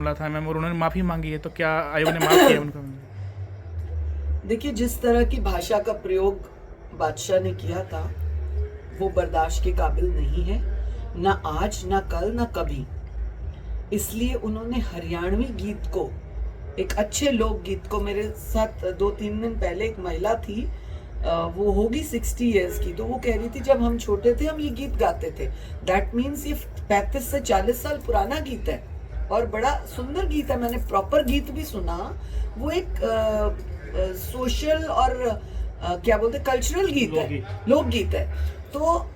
मामला था मैम और उन्होंने माफ़ी मांगी है, तो क्या आयोग ने माफ़ किया उनको? देखिए, जिस तरह की भाषा का प्रयोग बादशाह ने किया था वो बर्दाश्त के काबिल नहीं है, ना आज, ना कल, ना कभी। इसलिए उन्होंने हरियाणवी गीत को, एक अच्छे लोकगीत को, मेरे साथ 2-3 दिन पहले एक महिला थी, वो होगी 60 ईयर्स की, तो वो कह रही थी जब हम छोटे थे हम ये गीत गाते थे। दैट मीन्स ये 35 से 40 साल पुराना गीत है और बड़ा सुंदर गीत है। मैंने प्रॉपर गीत भी सुना। वो एक सोशल और क्या बोलते, कल्चरल गीत है, लोकगीत है। तो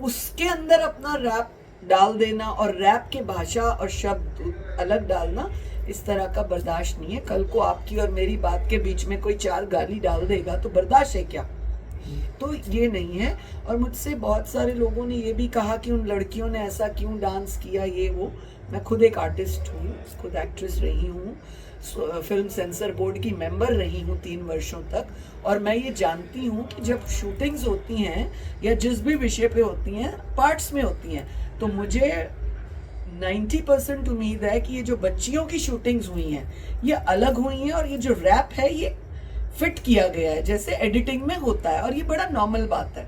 उसके अंदर अपना रैप डाल देना और रैप के भाषा और शब्द अलग डालना, इस तरह का बर्दाश्त नहीं है। कल को आपकी और मेरी बात के बीच में कोई 4 गाली डाल देगा तो बर्दाश्त है क्या? तो ये नहीं है। और मुझसे बहुत सारे लोगों ने ये भी कहा कि उन लड़कियों ने ऐसा क्यों डांस किया, ये वो। मैं खुद एक आर्टिस्ट हूँ, खुद एक्ट्रेस रही हूँ, फिल्म सेंसर बोर्ड की मेंबर रही हूँ 3 वर्षों तक, और मैं ये जानती हूँ कि जब शूटिंग्स होती हैं या जिस भी विषय पे होती हैं, पार्ट्स में होती हैं, तो मुझे 90% उम्मीद है कि ये जो बच्चियों की शूटिंग्स हुई हैं ये अलग हुई हैं, और ये जो रैप है ये फिट किया गया है जैसे एडिटिंग में होता है, और ये बड़ा नॉर्मल बात है।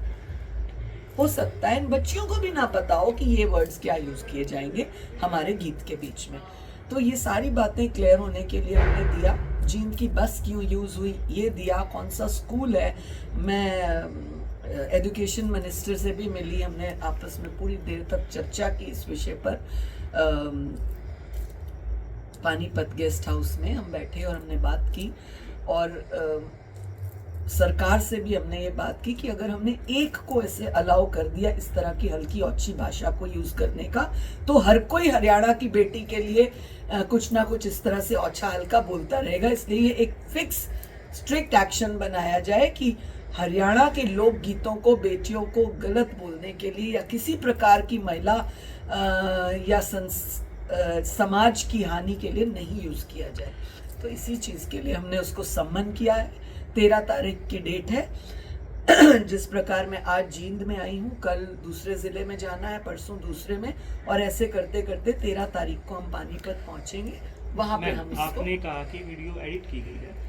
हो सकता है इन बच्चियों को भी ना पता हो कि ये वर्ड्स क्या यूज किए जाएंगे हमारे गीत के बीच में। तो ये सारी बातें क्लियर होने के लिए हमने दिया। जींद की बस क्यों यूज हुई ये दिया, कौन सा स्कूल है। मैं एजुकेशन मिनिस्टर से भी मिली, हमने आपस में पूरी देर तक चर्चा की इस विषय पर। पानीपत गेस्ट हाउस में हम बैठे और हमने बात की, और सरकार से भी हमने ये बात की कि अगर हमने एक को ऐसे अलाउ कर दिया इस तरह की हल्की औची भाषा को यूज करने का, तो हर कोई हरियाणा की बेटी के लिए कुछ ना कुछ इस तरह से औछा हल्का बोलता रहेगा। इसलिए ये एक फिक्स स्ट्रिक्ट एक्शन बनाया जाए कि हरियाणा के लोक गीतों को बेटियों को गलत बोलने के लिए या किसी प्रकार की महिला या समाज की हानि के लिए नहीं यूज किया जाए। तो इसी चीज के लिए हमने उसको सम्मन किया है। 13 तारीख की डेट है। जिस प्रकार मैं आज जींद में आई हूँ, कल दूसरे जिले में जाना है, परसों दूसरे में, और ऐसे करते करते 13 तारीख को हम पानीपत पहुंचेंगे। वहां पे हम इसको, आपने कहा कि वीडियो एडिट की गई है।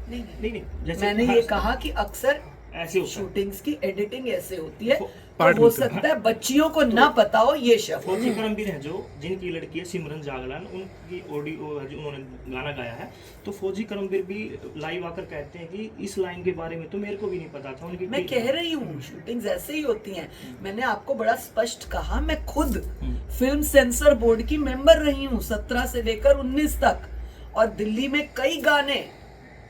नहीं, मैंने ये कहा कि अक्सर ऐसे शूटिंग्स की एडिटिंग ऐसे होती है, तो हो सकता है बच्चियों को ना पता हो ये शब्द। फौजी करमबीर है जो, जिनकी लड़की है सिमरन जागलान, उनकी ऑडियो जो उन्होंने गाना गाया है, तो फौजी करमबीर भी लाइव आकर कहते हैं कि इस लाइन के बारे में तो मेरे को भी नहीं पता था उनकी। मैं कह रही हूँ शूटिंग्स ऐसे ही होती हैं। मैंने आपको बड़ा स्पष्ट कहा, मैं खुद फिल्म सेंसर बोर्ड की मेंबर रही हूँ 17 से लेकर 19 तक, और दिल्ली में कई गाने,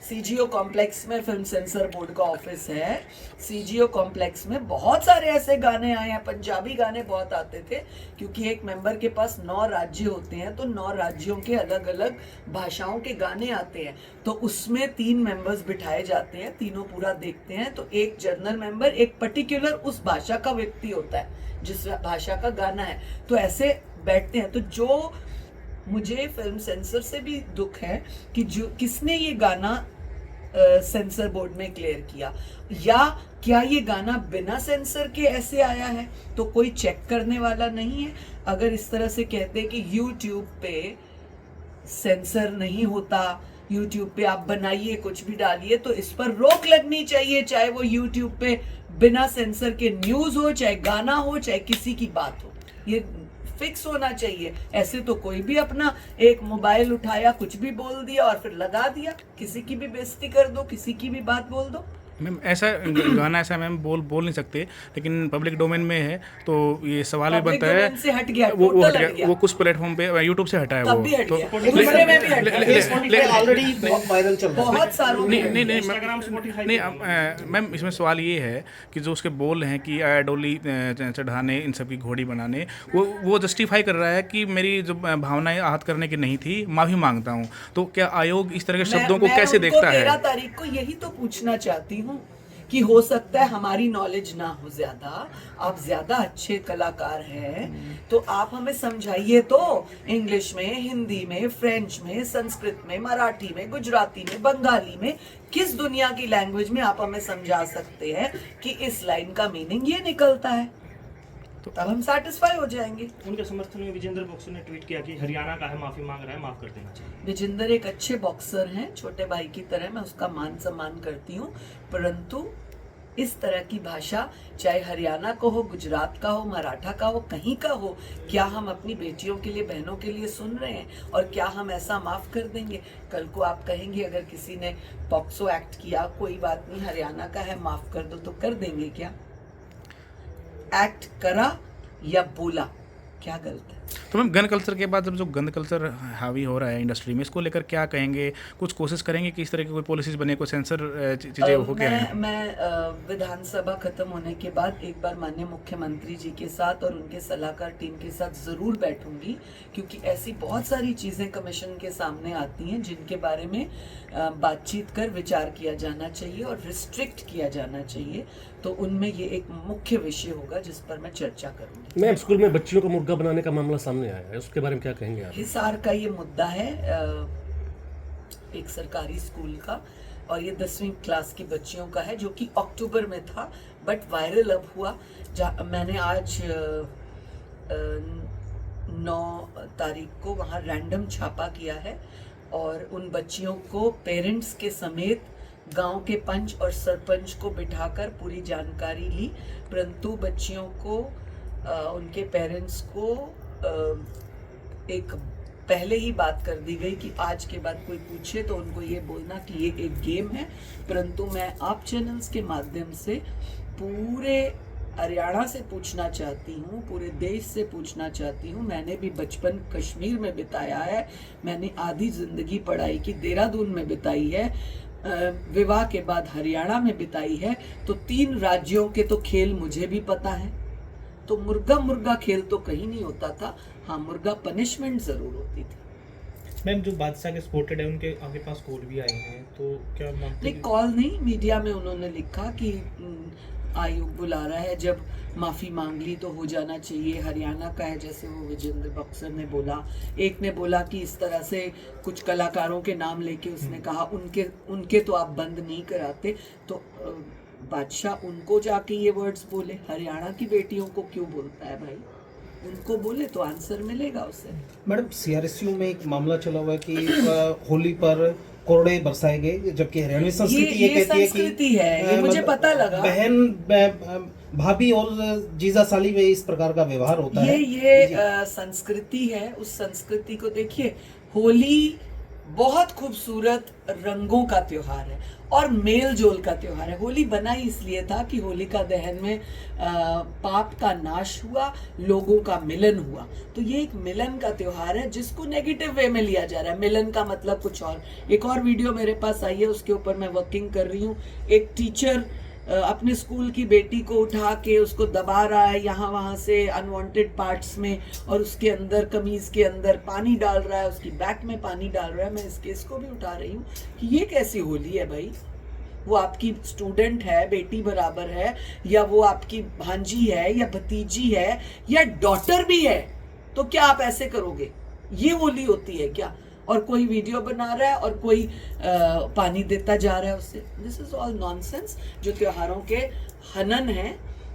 सीजीओ कॉम्प्लेक्स में फिल्म सेंसर बोर्ड का ऑफिस है, सीजीओ कॉम्प्लेक्स में बहुत सारे ऐसे गाने आए हैं। पंजाबी गाने बहुत आते थे, क्योंकि एक मेंबर के पास 9 राज्य होते हैं, तो 9 राज्यों के अलग अलग भाषाओं के गाने आते हैं। तो उसमें 3 मेंबर्स बिठाए जाते हैं, तीनों पूरा देखते हैं। तो एक जनरल मेंबर, एक पर्टिकुलर उस भाषा का व्यक्ति होता है जिस भाषा का गाना है, तो ऐसे बैठते हैं। तो जो मुझे फिल्म सेंसर से भी दुख है कि जो किसने ये गाना सेंसर बोर्ड में क्लियर किया, या क्या ये गाना बिना सेंसर के ऐसे आया है, तो कोई चेक करने वाला नहीं है। अगर इस तरह से कहते कि YouTube पे सेंसर नहीं होता, YouTube पे आप बनाइए कुछ भी डालिए, तो इस पर रोक लगनी चाहिए, चाहे वो YouTube पे बिना सेंसर के न्यूज हो, चाहे गाना हो, चाहे किसी की बात हो, ये फिक्स होना चाहिए। ऐसे तो कोई भी अपना एक मोबाइल उठाया, कुछ भी बोल दिया और फिर लगा दिया, किसी की भी बेइज्जती कर दो, किसी की भी बात बोल दो। मैम ऐसा गाना ऐसा मैम बोल नहीं सकते, लेकिन पब्लिक डोमेन में है, तो ये सवाल भी बनता है। से हट गया, वो टोटल हट गया, वो कुछ प्लेटफॉर्म पे यूट्यूब से हटा है तब वो, भी हट तो गया, दूसरे में भी हट गया, ऑलरेडी बहुत वायरल चल रहा है। बहुत सारों में। नहीं मैम इसमें सवाल ये है कि जो उसके बोल हैं कि डोली चढ़ाने, इन सब की घोड़ी बनाने, वो जस्टिफाई कर रहा है कि मेरी जो भावनाएं आहत करने की नहीं थी, माफ़ी मांगता हूँ। तो क्या आयोग इस तरह के शब्दों को कैसे देखता है? 13 तारीख को यही तो पूछना चाहती हूँ कि हो सकता है हमारी नॉलेज ना हो ज्यादा, आप ज्यादा अच्छे कलाकार हैं, तो आप हमें समझाइए तो, इंग्लिश में, हिंदी में, फ्रेंच में, संस्कृत में, मराठी में, गुजराती में, बंगाली में, किस दुनिया की लैंग्वेज में आप हमें समझा सकते हैं कि इस लाइन का मीनिंग ये निकलता है। तब हम सेटिस्फाई हो जाएंगे। उनके समर्थन में विजेंद्र बॉक्सर ने ट्वीट किया कि हरियाणा का है, माफी मांग रहा है, माफ कर देना चाहिए। विजेंद्र एक अच्छे बॉक्सर हैं, छोटे भाई की तरह, मैं उसका मान सम्मान करती हूँ, परंतु इस तरह की भाषा चाहे हरियाणा को हो, गुजरात का हो, मराठा का हो, कहीं का हो, क्या हम अपनी बेटियों के लिए, बहनों के लिए सुन रहे हैं? और क्या हम ऐसा माफ कर देंगे? कल को आप कहेंगे अगर किसी ने पॉक्सो एक्ट किया, कोई बात नहीं, हरियाणा का है, माफ कर दो, तो कर देंगे क्या? एक्ट करा या बोला, क्या गलत है? तो मैम गन कल्चर के बाद जब जो गन कल्चर हावी हो रहा है इंडस्ट्री में, इसको लेकर क्या कहेंगे? कुछ कोशिश करेंगे कि इस तरह की कोई पॉलिसीज बने, कोई सेंसर चीज़ें हो क्या है? मैं विधानसभा खत्म होने के बाद एक बार माननीय मुख्यमंत्री जी के साथ और उनके सलाहकार टीम के साथ जरूर बैठूंगी, क्योंकि ऐसी बहुत सारी चीजें कमीशन के सामने आती हैं जिनके बारे में बातचीत कर विचार किया जाना चाहिए और रिस्ट्रिक्ट किया जाना चाहिए। तो उनमें ये एक मुख्य विषय होगा जिस पर मैं चर्चा करूंगी। मैम, स्कूल में बच्चियों को मुर्गा बनाने का मामला सामने आया है, उसके बारे में क्या कहेंगे आप? हिसार का ये मुद्दा है, एक सरकारी स्कूल का, और ये 10वीं क्लास की बच्चियों का है, जो कि अक्टूबर में था बट वायरल अब हुआ। मैंने आज 9 तारीख को वहाँ रैंडम छापा किया है और उन बच्चियों को पेरेंट्स के समेत गांव के पंच और सरपंच को बिठाकर पूरी जानकारी ली, परंतु बच्चियों को उनके पेरेंट्स को एक पहले ही बात कर दी गई कि आज के बाद कोई पूछे तो उनको ये बोलना कि ये एक गेम है। परंतु मैं आप चैनल्स के माध्यम से पूरे हरियाणा से पूछना चाहती हूँ, पूरे देश से पूछना चाहती हूँ। मैंने भी बचपन कश्मीर में बिताया है, मैंने आधी जिंदगी पढ़ाई की देहरादून में बिताई है, विवाह के बाद हरियाणा में बिताई है, तो 3 राज्यों के तो खेल मुझे भी पता है। तो मुर्गा खेल तो कहीं नहीं होता था, हाँ मुर्गा पनिशमेंट जरूर होती थी। मैम, जो बादशाह के सपोर्टेड है उनके आपके पास कॉल भी आए हैं, तो क्या मानते नहीं, कॉल नहीं, मीडिया में उन्होंने लिखा कि आयोग बुला रहा है, जब माफी मांग ली तो हो जाना चाहिए। हरियाणा का है, जैसे वो विजेंद्र बक्सर ने बोला, एक ने बोला कि इस तरह से कुछ कलाकारों के नाम लेके उसने कहा उनके तो आप बंद नहीं कराते, तो बादशाह उनको जाके ये वर्ड्स बोले, हरियाणा की बेटियों को क्यों बोलता है भाई? उनको बोले तो आंसर मिलेगा उसे। मैडम, सीआरएसयू में एक मामला चला हुआ है कि होली पर कोड़े बरसाए गए, जबकि हरियाणवी संस्कृति ये कहती है संस्कृति है, ये मुझे पता लगा। बहन, भाभी और जीजा साली में इस प्रकार का व्यवहार होता है। ये संस्कृति है। उस संस्कृति को देखिए, होली बहुत खूबसूरत रंगों का त्योहार है और मेल जोल का त्योहार है। होली बना ही इसलिए था कि होलिका दहन में पाप का नाश हुआ, लोगों का मिलन हुआ। तो ये एक मिलन का त्योहार है जिसको नेगेटिव वे में लिया जा रहा है। मिलन का मतलब कुछ और। एक और वीडियो मेरे पास आई है, उसके ऊपर मैं वर्किंग कर रही हूँ। एक टीचर अपने स्कूल की बेटी को उठा के उसको दबा रहा है यहाँ वहाँ से अनवांटेड पार्ट्स में, और उसके अंदर कमीज के अंदर पानी डाल रहा है, उसकी बैक में पानी डाल रहा है। मैं इस केस को भी उठा रही हूँ कि ये कैसी होली है भाई? वो आपकी स्टूडेंट है, बेटी बराबर है, या वो आपकी भांजी है या भतीजी है या डॉटर भी है, तो क्या आप ऐसे करोगे? ये होली होती है क्या? और कोई वीडियो बना रहा है और कोई पानी देता जा रहा है उसे। दिस इज ऑल नॉनसेंस, जो त्योहारों के हनन है,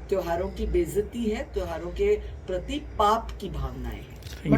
त्योहारों की बेइज्जती है, त्योहारों के प्रति पाप की भावनाएं हैं।